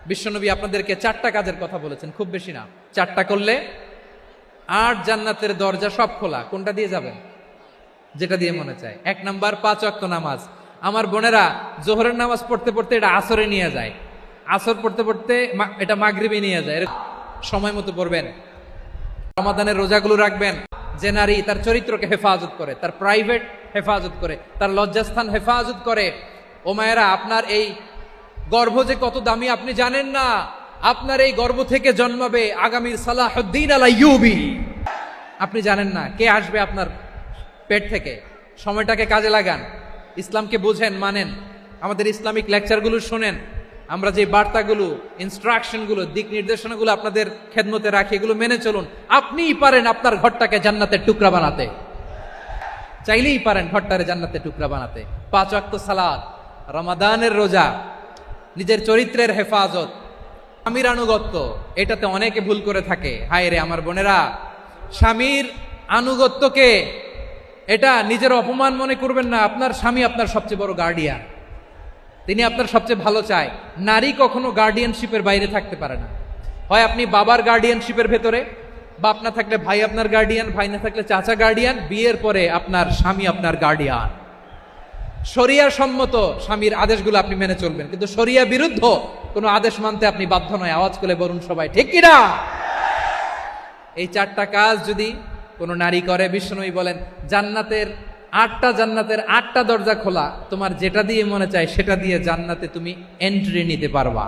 বিশ্বনবী আপনাদেরকে 4টা কাজের কথা বলেছেন, খুব বেশি না। 4টা করলে 8 জান্নাতের দরজা সব খোলা। কোনটা দিয়ে যাবেন? যেটা দিয়ে মনে চায়। 1 নাম্বার 5 ওয়াক্ত নামাজ। আমার বোনেরা জোহরের নামাজ পড়তে পড়তে এটা আসরে নিয়ে যায়, আসর পড়তে পড়তে এটা মাগরিবে নিয়ে যায়। সময় মতো পড়বেন। রমাদানের রোজাগুলো রাখবেন। যে নারী তার চরিত্রকে হেফাজত করে, তার প্রাইভেট হেফাজত করে, তার লজ্জাস্থান হেফাজত করে, ও মায়েরা, আপনার এই গর্ভ যে কত দামি আপনি জানেন না। আপনার এই গর্ভ থেকে জন্মাবে আগামীর সালাহুদ্দিন আল আইয়ুবী। আপনি জানেন না কে আসবে আপনার পেট থেকে। সময়টাকে কাজে লাগান, ইসলামকে বুঝেন, মানেন, আমাদের ইসলামিক লেকচারগুলো শোনেন। আমরা যে বার্তাগুলো, ইনস্ট্রাকশনগুলো, দিক নির্দেশনাগুলো আপনাদের খেদমতে রাখি, এগুলো মেনে চলুন। আপনিই পারেন আপনার ঘরটাকে জান্নাতের টুকরা বানাতে, চাইলেই পারেন ঘরটারে জান্নাতের টুকরা বানাতে। 5 ওয়াক্ত সালাত, রমাদানের রোজা, নিজের চরিত্রের হেফাজত, স্বামীর আনুগত্য, এটাতে অনেকে ভুল করে থাকে। হায় রে আমার বোনেরা, স্বামীর আনুগত্যকে এটা নিজের অপমান মনে করবেন না। আপনার স্বামী আপনার সবচেয়ে বড় গার্ডিয়ান, তিনি আপনার সবচেয়ে ভালো চায়। নারী কখনো গার্ডিয়ানশিপের বাইরে থাকতে পারে না। হয় আপনি বাবার গার্ডিয়ানশিপের ভেতরে, বাপ না থাকলে ভাই আপনার গার্ডিয়ান, ভাই না থাকলে চাচা গার্ডিয়ান, বিয়ের পরে আপনার স্বামী আপনার গার্ডিয়ান। শরিয়া সম্মত স্বামীর আদেশগুলো আপনি মেনে চলবেন, কিন্তু শরিয়া বিরুদ্ধ কোনো আদেশ মানতে আপনি বাধ্য নয়। আওয়াজ করে বলুন সবাই, ঠিক কিনা? এই 4টা কাজ যদি কোনো নারী করে, বিশ্বনবী বলেন জান্নাতের 8টা দরজা খোলা। তোমার যেটা দিয়ে মনে চায় সেটা দিয়ে জান্নাতে তুমি এন্ট্রি নিতে পারবা।